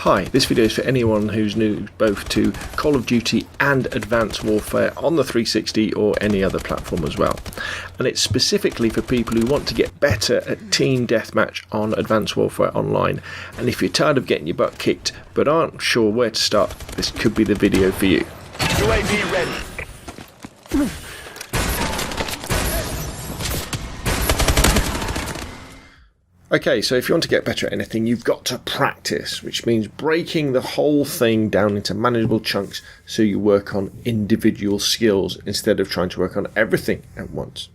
Hi, this video is for anyone who's new both to Call of Duty and Advanced Warfare on the 360 or any other platform as well. And it's specifically for people who want to get better at Team Deathmatch on Advanced Warfare Online. And if you're tired of getting your butt kicked but aren't sure where to start, this could be the video for you. UAV ready. Okay, so if you want to get better at anything, you've got to practice, which means breaking the whole thing down into manageable chunks so you work on individual skills instead of trying to work on everything at once.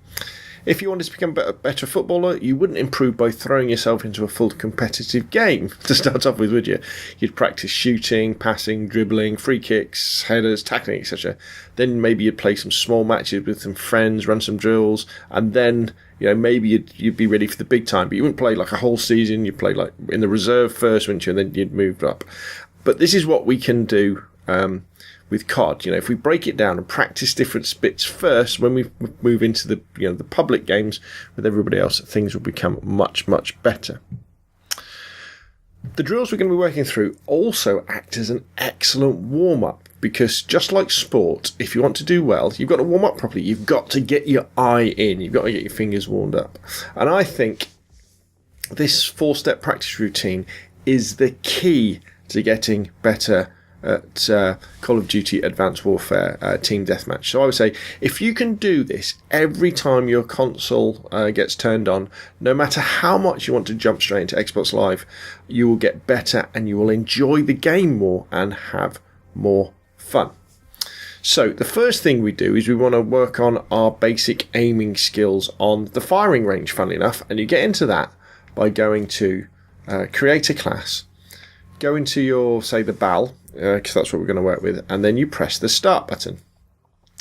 If you wanted to become a better footballer, you wouldn't improve by throwing yourself into a full competitive game to start off with, would you? You'd practice shooting, passing, dribbling, free kicks, headers, tackling, etc. Then maybe you'd play some small matches with some friends, run some drills, and then maybe you'd be ready for the big time. But you wouldn't play like a whole season. You'd play like in the reserve first, wouldn't you? And then you'd move up. But this is what we can do with COD. If we break it down and practice different bits first, when we move into the the public games with everybody else, things will become much better. The drills we're going to be working through also act as an excellent warm-up, because just like sport, if you want to do well, you've got to warm up properly. You've got to get your eye in. You've got to get your fingers warmed up. And I think this 4-step practice routine is the key to getting better at Call of Duty Advanced Warfare Team Deathmatch. So I would say, if you can do this every time your console gets turned on, no matter how much you want to jump straight into Xbox Live, you will get better and you will enjoy the game more and have more fun. So the first thing we do is we want to work on our basic aiming skills on the firing range, funnily enough, and you get into that by going to create a class, go into your, say, the BAL, because that's what we're going to work with, and then you press the start button.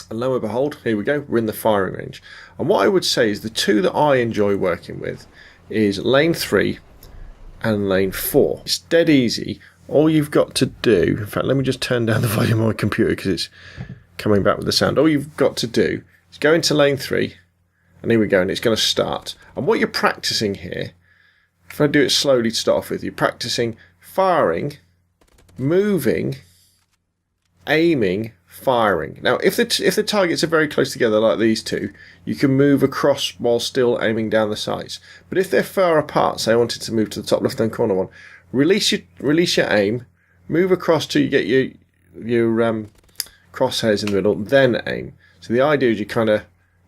And lo and behold, here we go, we're in the firing range. And what I would say is the two that I enjoy working with is lane 3 and lane 4. It's dead easy. All you've got to do, in fact, let me just turn down the volume on my computer because it's coming back with the sound. All you've got to do is go into lane 3, and here we go, and it's going to start. And what you're practicing here, if I do it slowly to start off with, you're practicing firing, moving, aiming, firing. Now, if the targets are very close together like these two, you can move across while still aiming down the sights. But if they're far apart, say I wanted to move to the top left-hand corner one, release your aim, move across till you get your crosshairs in the middle, then aim. So the idea is you're kind of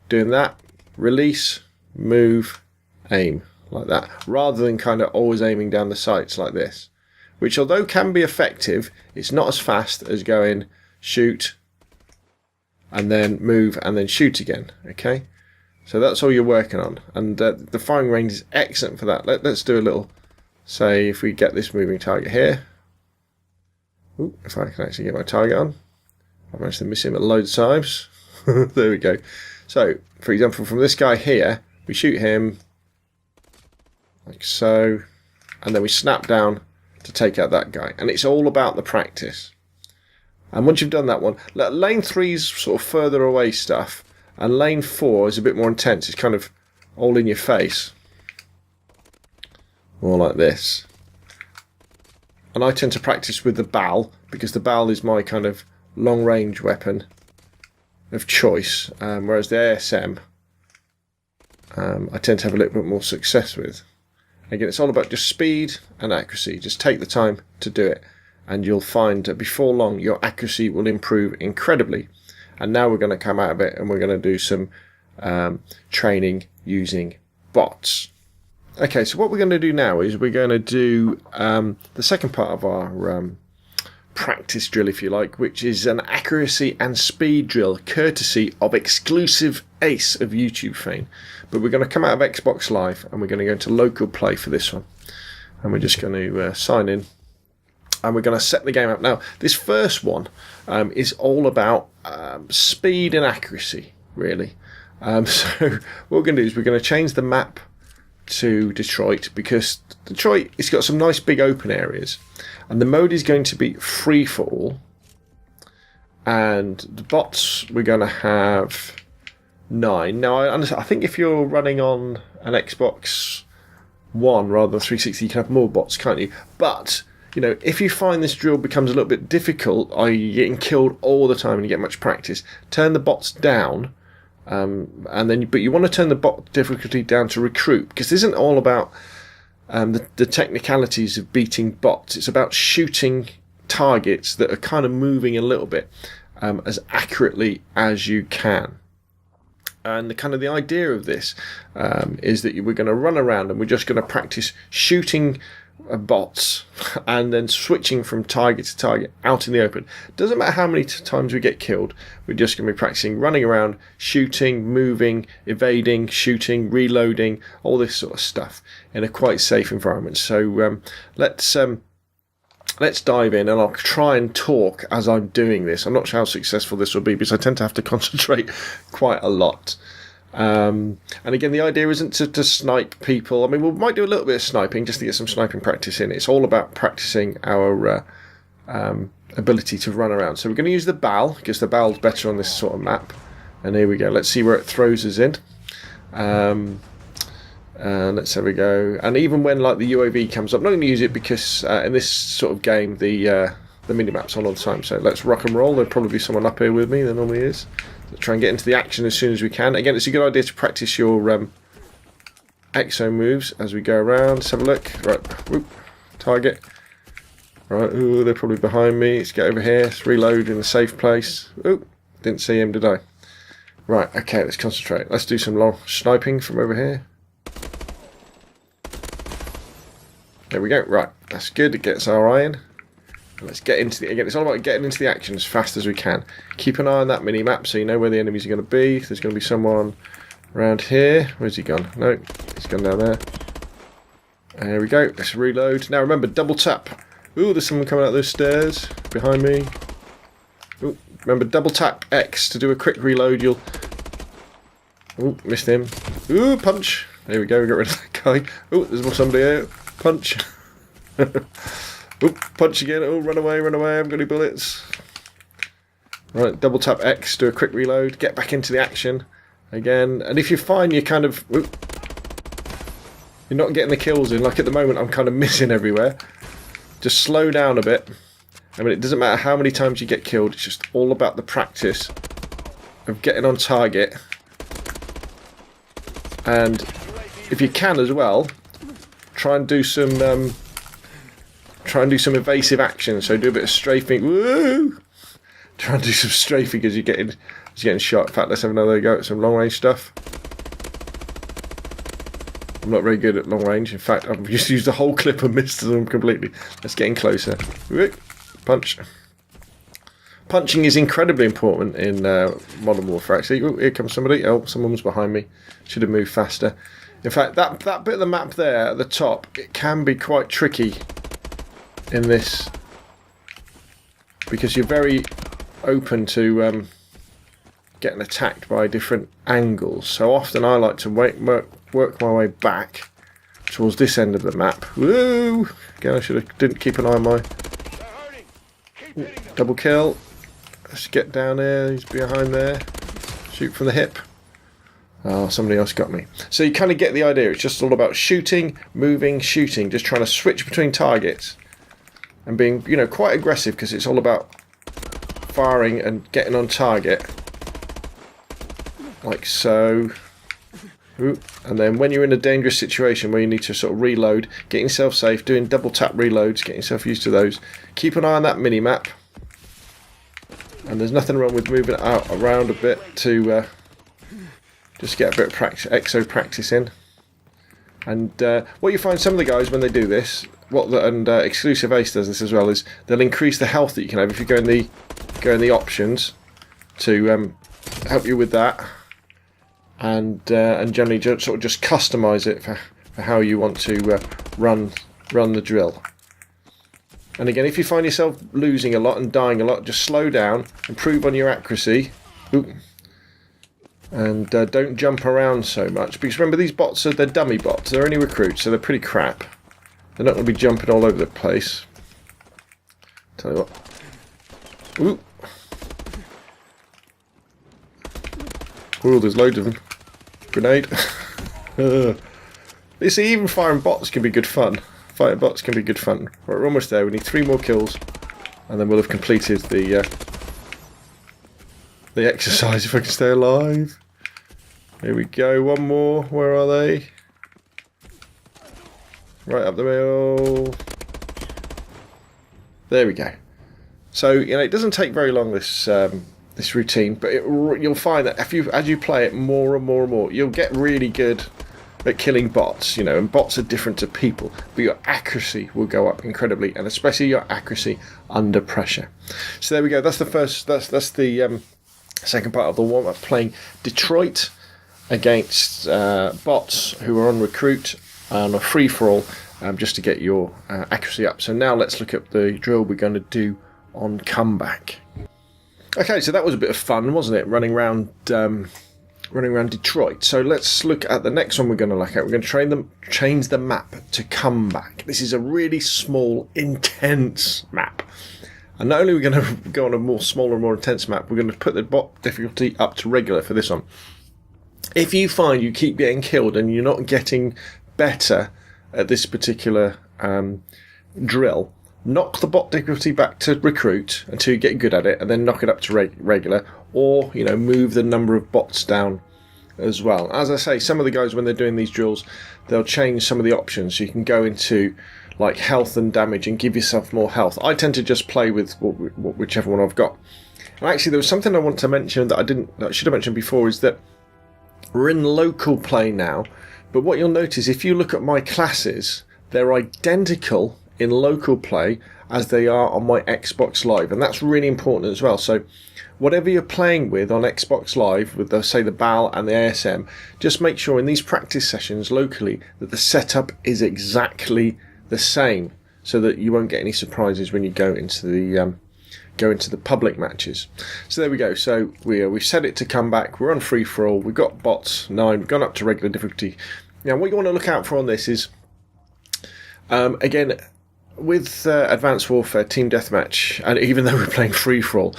doing that, release, move, aim, like that, rather than kind of always aiming down the sights like this. Which, although can be effective, it's not as fast as going shoot and then move and then shoot again. Okay, so that's all you're working on, and the firing range is excellent for that. Let's do a little, say, if we get this moving target here. Ooh, if I can actually get my target on. I've managed to miss him at loads of times. There we go. So, for example, from this guy here, we shoot him like so, and then we snap down to take out that guy. And it's all about the practice. And once you've done that one, lane 3 is sort of further away stuff, and lane 4 is a bit more intense. It's kind of all in your face, more like this. And I tend to practice with the BAL, because the BAL is my kind of long range weapon of choice, whereas the ASM I tend to have a little bit more success with. Again, it's all about just speed and accuracy. Just take the time to do it, and you'll find that before long your accuracy will improve incredibly. And now we're going to come out of it and we're going to do some training using bots. Okay, so what we're going to do now is we're going to do the second part of our practice drill, if you like, which is an accuracy and speed drill courtesy of exclusive ace of YouTube fame. But we're going to come out of Xbox Live and we're going to go into local play for this one, and we're just going to sign in and we're going to set the game up. Now, this first one is all about speed and accuracy, really. So what we're going to do is we're going to change the map to Detroit, because Detroit, it's got some nice big open areas, and the mode is going to be free for all, and the bots we're going to have 9. Now I think if you're running on an Xbox One rather than 360, you can have more bots, can't you? But you know, if you find this drill becomes a little bit difficult, i.e. you're getting killed all the time and you get much practice, turn the bots down. But you want to turn the bot difficulty down to recruit, because this isn't all about the technicalities of beating bots. It's about shooting targets that are kind of moving a little bit as accurately as you can. And the idea of this is that we're going to run around and we're just going to practice shooting bots and then switching from target to target out in the open. Doesn't matter how many times we get killed, we're just going to be practicing running around, shooting, moving, evading, shooting, reloading, all this sort of stuff in a quite safe environment. So let's dive in, and I'll try and talk as I'm doing this. I'm not sure how successful this will be because I tend to have to concentrate quite a lot. And again, the idea isn't to snipe people. I mean, we might do a little bit of sniping just to get some sniping practice in. It's all about practicing our ability to run around. So we're going to use the BAL, because the BAL's better on this sort of map. And here we go. Let's see where it throws us in. Let's have a go. And even when like the UAV comes up, I'm not going to use it because in this sort of game the minimap's on all the time. So let's rock and roll. There'll probably be someone up here with me. There normally is. Try and get into the action as soon as we can. Again, it's a good idea to practice your exo moves as we go around. Let's have a look. Right, whoop, target. Right, ooh, they're probably behind me. Let's get over here. Let's reload in a safe place. Ooh, didn't see him, did I? Right, okay, let's concentrate. Let's do some long sniping from over here. There we go. Right, that's good. It gets our eye in. Let's get into again, it's all about getting into the action as fast as we can. Keep an eye on that mini-map so you know where the enemies are going to be. There's going to be someone around here. Where's he gone? No, he's gone down there. There we go. Let's reload. Now remember, double tap. Ooh, there's someone coming out those stairs behind me. Ooh, remember, double tap X to do a quick reload. You'll... Ooh, missed him. Ooh, punch. There we go, we got rid of that guy. Ooh, there's more somebody here. Punch. Oop, punch again. Oh, run away, I haven't got any bullets. Right, double tap X, do a quick reload, get back into the action again. And if you find you're kind of... Oop, you're not getting the kills in, like at the moment I'm kind of missing everywhere, just slow down a bit. I mean, it doesn't matter how many times you get killed, it's just all about the practice of getting on target. And if you can as well, try and do some evasive action. So do a bit of strafing. Woo! Try and do some strafing as you're getting shot. In fact, let's have another go at some long range stuff. I'm not very good at long range. In fact, I've just used the whole clip and missed them completely. Let's get in closer. Punch. Punching is incredibly important in Modern Warfare. Actually, ooh, here comes somebody. Oh, someone's behind me. Should have moved faster. In fact, that bit of the map there at the top, it can be quite tricky in this because you're very open to getting attacked by different angles. So often I like to work my way back towards this end of the map. Woo! Again, I didn't keep an eye on my double kill. Let's get down there. He's behind there. Shoot from the hip. Oh, somebody else got me. So you kind of get the idea. It's just all about shooting, moving, shooting, just trying to switch between targets and being, you know, quite aggressive because it's all about firing and getting on target. Like so. Ooh. And then when you're in a dangerous situation where you need to sort of reload, getting yourself safe, doing double tap reloads, getting yourself used to those. Keep an eye on that mini-map. And there's nothing wrong with moving it out around a bit to just get a bit of exo practice in. And what you find some of the guys when they do this, Exclusive Ace does this as well, is they'll increase the health that you can have if you go in the options to help you with that, and generally just sort of just customize it for how you want to run the drill. And again, if you find yourself losing a lot and dying a lot, just slow down, improve on your accuracy. Ooh. And don't jump around so much, because remember, these bots they're dummy bots. They're only recruits, so they're pretty crap. They're not going to be jumping all over the place. Tell you what. Ooh. Ooh, there's loads of them. Grenade. You see, even firing bots can be good fun. Fighting bots can be good fun. Right, we're almost there. We need 3 more kills, and then we'll have completed the exercise if I can stay alive. Here we go. 1 more. Where are they? Right up the middle. There we go. So it doesn't take very long, this this routine, but you'll find that as you play it more and more and more, you'll get really good at killing bots. And bots are different to people, but your accuracy will go up incredibly, and especially your accuracy under pressure. So there we go. That's the first. That's the second part of the warm-up, playing Detroit against bots who are on recruit on a free-for-all, just to get your accuracy up. So now let's look at the drill we're going to do on comeback. Okay, so that was a bit of fun, wasn't it? Running around Detroit. So let's look at the next one we're going to look at. We're going to change the map to comeback. This is a really small, intense map. And not only are we going to go on a more smaller, more intense map, we're going to put the bot difficulty up to regular for this one. If you find you keep getting killed and you're not getting better at this particular drill, knock the bot difficulty back to recruit until you get good at it, and then knock it up to regular, or move the number of bots down as well. As I say, some of the guys, when they're doing these drills, they'll change some of the options, so you can go into like health and damage and give yourself more health. I tend to just play with whichever one I've got. And actually, there was something I want to mention that I should have mentioned before, is that we're in local play now, but what you'll notice, if you look at my classes, they're identical in local play as they are on my Xbox Live, and that's really important as well. So whatever you're playing with on Xbox Live, with say the BAL and the ASM, just make sure in these practice sessions locally that the setup is exactly the same, so that you won't get any surprises when you go into the public matches. So there we go. So we've set it to come back. We're on free for all. We've got bots 9. We've gone up to regular difficulty. Now what you want to look out for on this is, again, with Advanced Warfare, Team Deathmatch, and even though we're playing free for all,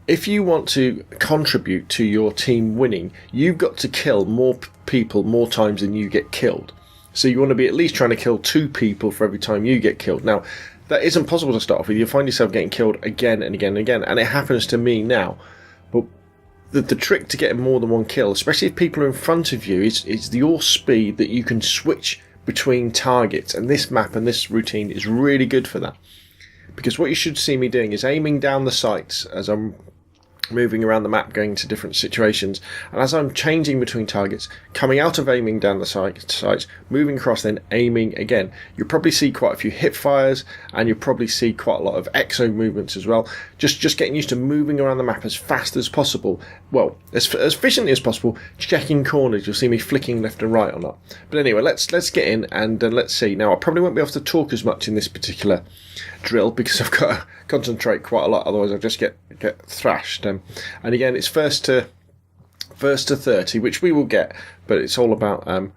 if you want to contribute to your team winning, you've got to kill more people more times than you get killed. So you want to be at least trying to kill 2 people for every time you get killed. Now, that isn't possible to start off with. You'll find yourself getting killed again and again and again, and it happens to me now. But the trick to getting more than 1 kill, especially if people are in front of you, is your speed, that you can switch between targets. And this map and this routine is really good for that. Because what you should see me doing is aiming down the sights as I'm moving around the map, going to different situations, and as I'm changing between targets, coming out of aiming down the sights, moving across, then aiming again. You'll probably see quite a few hip fires, and you'll probably see quite a lot of exo movements as well. Just getting used to moving around the map as fast as possible. Well, as efficiently as possible, checking corners. You'll see me flicking left and right or not. But anyway, let's get in and let's see. Now, I probably won't be able to talk as much in this particular drill because I've got to concentrate quite a lot, otherwise I'll just get thrashed. And again, it's first to 30, which we will get, but it's all about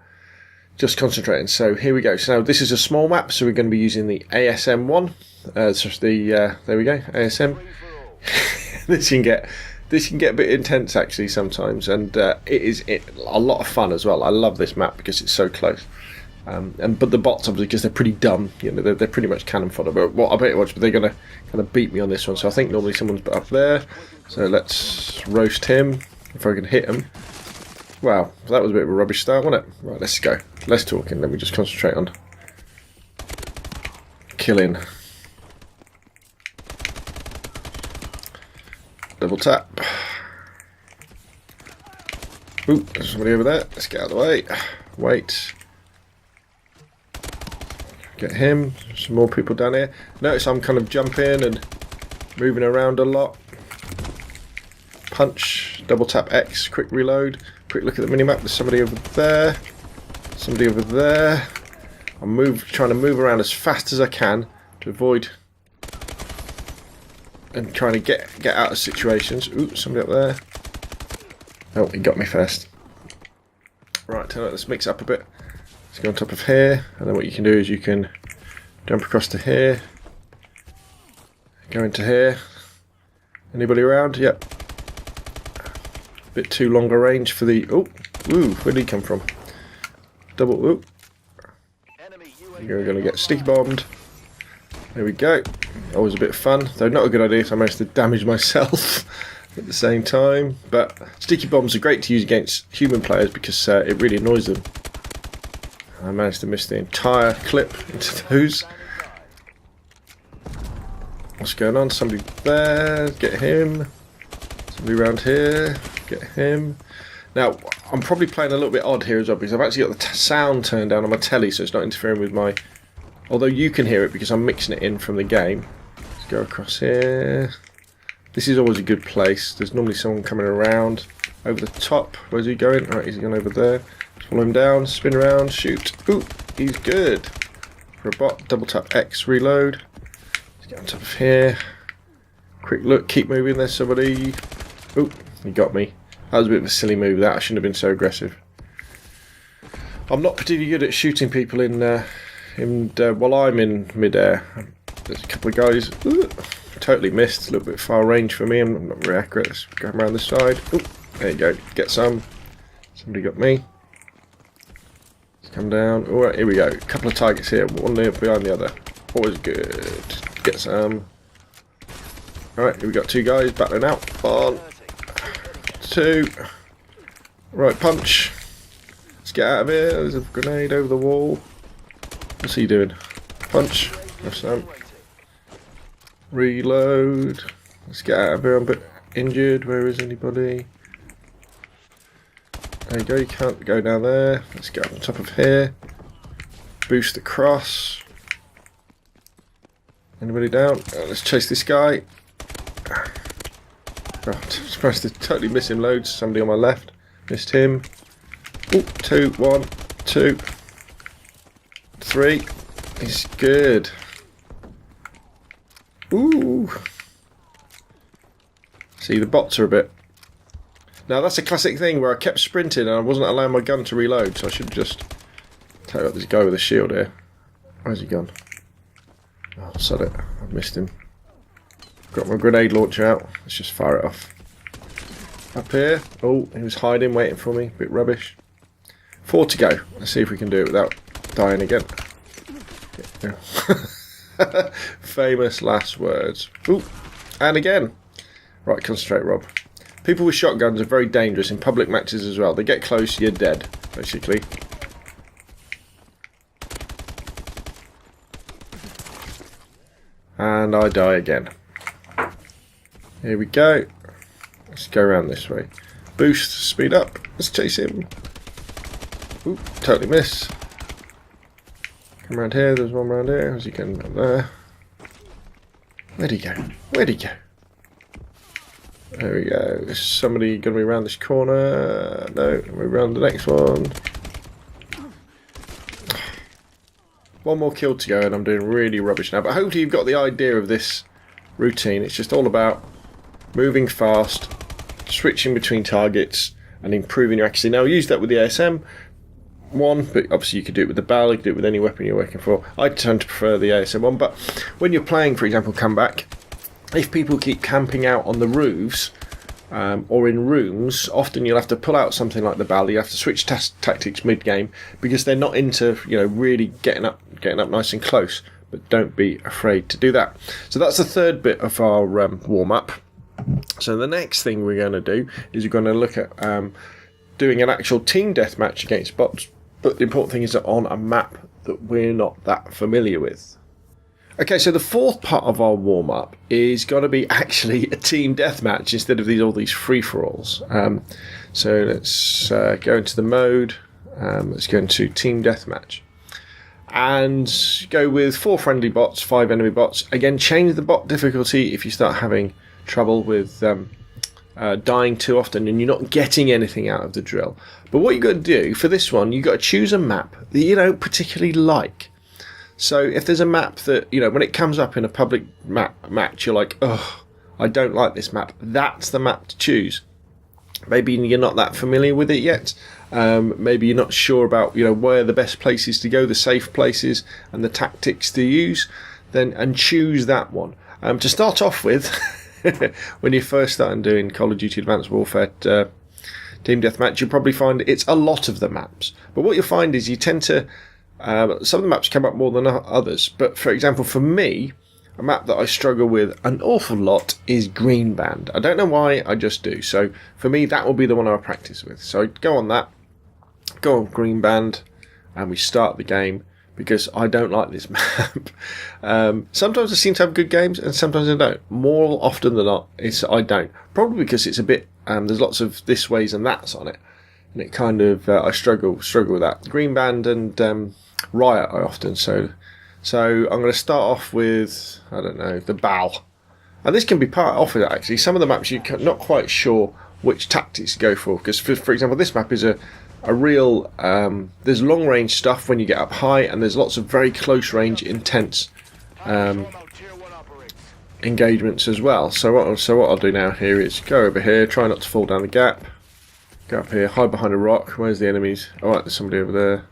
just concentrating. So here we go. So now this is a small map, so we're going to be using the ASM one. There we go, ASM. This can get a bit intense actually sometimes, and it is a lot of fun as well. I love this map because it's so close. But the bots, obviously, because they're pretty dumb, they're pretty much cannon fodder. But what I bet you watch, but they're going to kind of beat me on this one. So I think normally someone's up there. So let's roast him if I can hit him. Wow, that was a bit of a rubbish start, wasn't it? Right, let's go. Less talking. Let me just concentrate on killing. Double tap. Ooh, there's somebody over there. Let's get out of the way. Wait. Get him. Some more people down here. Notice I'm kind of jumping and moving around a lot. Punch. Double tap X. Quick reload. Quick look at the minimap. There's somebody over there. Somebody over there. I'm trying to move around as fast as I can to avoid and trying to get out of situations. Ooh, somebody up there. Oh, he got me first. Right, let's mix up a bit. Let's go on top of here, and then what you can do is you can jump across to here, go into here. Anybody around? Yep. Bit too longer range for the... Oh, ooh, where did he come from? Double, ooh. You're going to get sticky bombed. There we go. Always a bit of fun, though not a good idea if I managed to damage myself at the same time. But sticky bombs are great to use against human players because it really annoys them. I managed to miss the entire clip into those. What's going on? Somebody there. Get him. Somebody around here. Get him. Now, I'm probably playing a little bit odd here as well because I've actually got the sound turned down on my telly so it's not interfering with my... Although you can hear it because I'm mixing it in from the game. Let's go across here. This is always a good place. There's normally someone coming around over the top. Where's he going? Right, he's going over there. Follow him down, spin around, shoot. Ooh, he's good. For a bot, double tap X, reload. Let's get on top of here. Quick look, keep moving, there's somebody. Ooh, he got me. That was a bit of a silly move, that. I shouldn't have been so aggressive. I'm not particularly good at shooting people while I'm in midair. There's a couple of guys. Ooh, totally missed. A little bit far range for me. I'm not very accurate. Let's go around this side. Ooh, there you go. Get some. Somebody got me. Come down. Alright, here we go. A couple of targets here, one behind the other. Always good. Get some. Alright, here we got two guys battling out. 1, 2. Right, punch. Let's get out of here. There's a grenade over the wall. What's he doing? Punch. Have some. Reload. Let's get out of here. I'm a bit injured. Where is anybody? There you go, you can't go down there. Let's get on top of here. Boost across. Anybody down? Let's chase this guy. Oh, I'm surprised to totally miss him loads. Somebody on my left. Missed him. Ooh, 2, 1, 2, 3. He's good. Ooh. See, the bots are a bit... Now that's a classic thing where I kept sprinting and I wasn't allowing my gun to reload, so I should have just take out this guy with a shield here. Where's he gone? Oh, sod it. I missed him. Got my grenade launcher out. Let's just fire it off. Up here. Oh, he was hiding, waiting for me. Bit rubbish. 4 to go. Let's see if we can do it without dying again. Yeah. Famous last words. Ooh, and again. Right, concentrate, Rob. People with shotguns are very dangerous in public matches as well. They get close, you're dead, basically. And I die again. Here we go. Let's go around this way. Boost, speed up. Let's chase him. Ooh, totally miss. Come around here, there's one around here. How's he getting up there? Where'd he go? Where'd he go? There we go. Is somebody going to be around this corner? No, we're around the next one. One more kill to go and I'm doing really rubbish now. But hopefully you've got the idea of this routine. It's just all about moving fast, switching between targets and improving your accuracy. Now, use that with the ASM one, but obviously you could do it with the barrel, you could do it with any weapon you're working for. I tend to prefer the ASM one, but when you're playing, for example, comeback, if people keep camping out on the roofs or in rooms, often you'll have to pull out something like the barrel. You have to switch tactics mid-game because they're not into, really getting up nice and close. But don't be afraid to do that. So that's the third bit of our warm-up. So the next thing we're going to do is we're going to look at doing an actual team deathmatch against bots. But the important thing is that on a map that we're not that familiar with. Okay, so the fourth part of our warm-up is going to be actually a team deathmatch instead of all these free-for-alls. So let's go into the mode. Let's go into team deathmatch. And go with 4 friendly bots, 5 enemy bots. Again, change the bot difficulty if you start having trouble with dying too often and you're not getting anything out of the drill. But what you've got to do for this one, you've got to choose a map that you don't particularly like. So if there's a map that, when it comes up in a public match, you're like, oh, I don't like this map. That's the map to choose. Maybe you're not that familiar with it yet. Maybe you're not sure about, where the best places to go, the safe places and the tactics to use. And choose that one. To start off with, when you first start doing Call of Duty Advanced Warfare Team Deathmatch, you'll probably find it's a lot of the maps. But what you'll find is you tend to Some of the maps come up more than others, but for example, for me, a map that I struggle with an awful lot is Green Band. I don't know why, I just do. So for me, that will be the one I practice with. So I go on that, go on Green Band, and we start the game because I don't like this map. Sometimes I seem to have good games, and sometimes I don't. More often than not, I don't. Probably because it's a bit. There's lots of this ways and that's on it, and it kind of I struggle with that. Green Band and Riot I often so I'm going to start off with, I don't know, the Bal. And this can be part off of it, actually. Some of the maps you're not quite sure which tactics to go for. Because, for example, this map is a real... there's long-range stuff when you get up high, and there's lots of very close-range, intense engagements as well. So what I'll do now here is go over here, try not to fall down the gap. Go up here, hide behind a rock. Where's the enemies? Oh, right, there's somebody over there.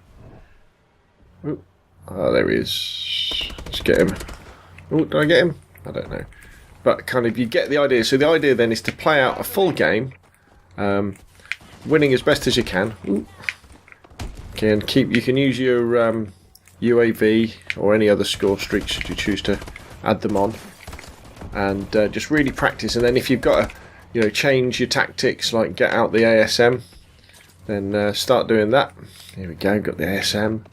Ooh. Oh, there he is. Let's get him. Oh, did I get him? I don't know. But kind of, you get the idea. So the idea then is to play out a full game, winning as best as you can. Ooh. Okay, and you can use your UAV or any other score streaks should you choose to add them on, and just really practice. And then if you've got to, change your tactics, like get out the ASM, then start doing that. Here we go. Got the ASM.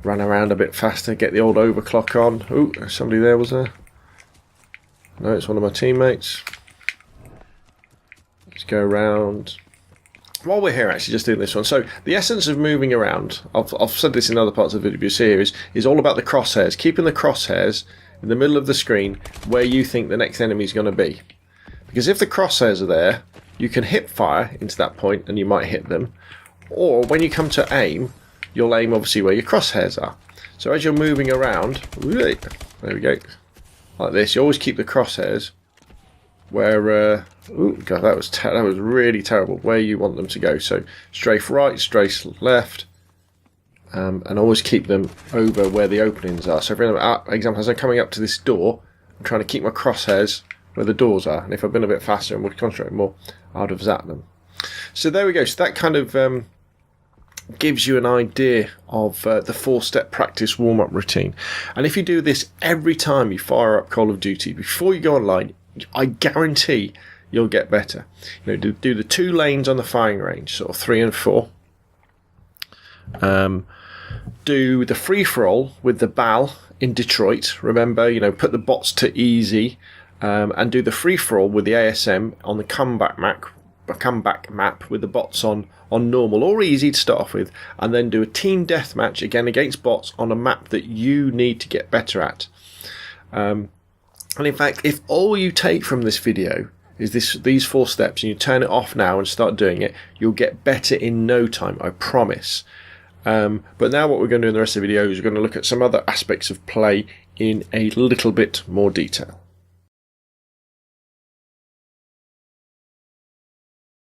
Run around a bit faster, get the old overclock on. Ooh, there's somebody there, was there? No, it's one of my teammates. Let's go around. While we're here, actually, just doing this one. So, the essence of moving around, I've said this in other parts of the video here, is all about the crosshairs. Keeping the crosshairs in the middle of the screen where you think the next enemy is going to be. Because if the crosshairs are there, you can hip fire into that point and you might hit them. Or, when you come to aim, you'll aim obviously where your crosshairs are. So as you're moving around, there we go, like this, you always keep the crosshairs where, ooh, God, that was really terrible, where you want them to go. So strafe right, strafe left, and always keep them over where the openings are. So for example, as I'm coming up to this door, I'm trying to keep my crosshairs where the doors are, and if I'd been a bit faster and would concentrate more, I would have zapped them. So there we go. So that kind of gives you an idea of the 4-step practice warm-up routine. And if you do this every time you fire up Call of Duty before you go online, I guarantee you'll get better. Do the 2 lanes on the firing range, sort of 3 and 4. Do the free-for-all with the Bal in Detroit. Remember, put the bots to easy, and do the free-for-all with the ASM on the comeback map with the bots on normal or easy to start off with, and then do a team deathmatch again against bots on a map that you need to get better at. And in fact, if all you take from this video is these 4 steps and you turn it off now and start doing it, you'll get better in no time, I promise. But now what we're going to do in the rest of the video is we're going to look at some other aspects of play in a little bit more detail.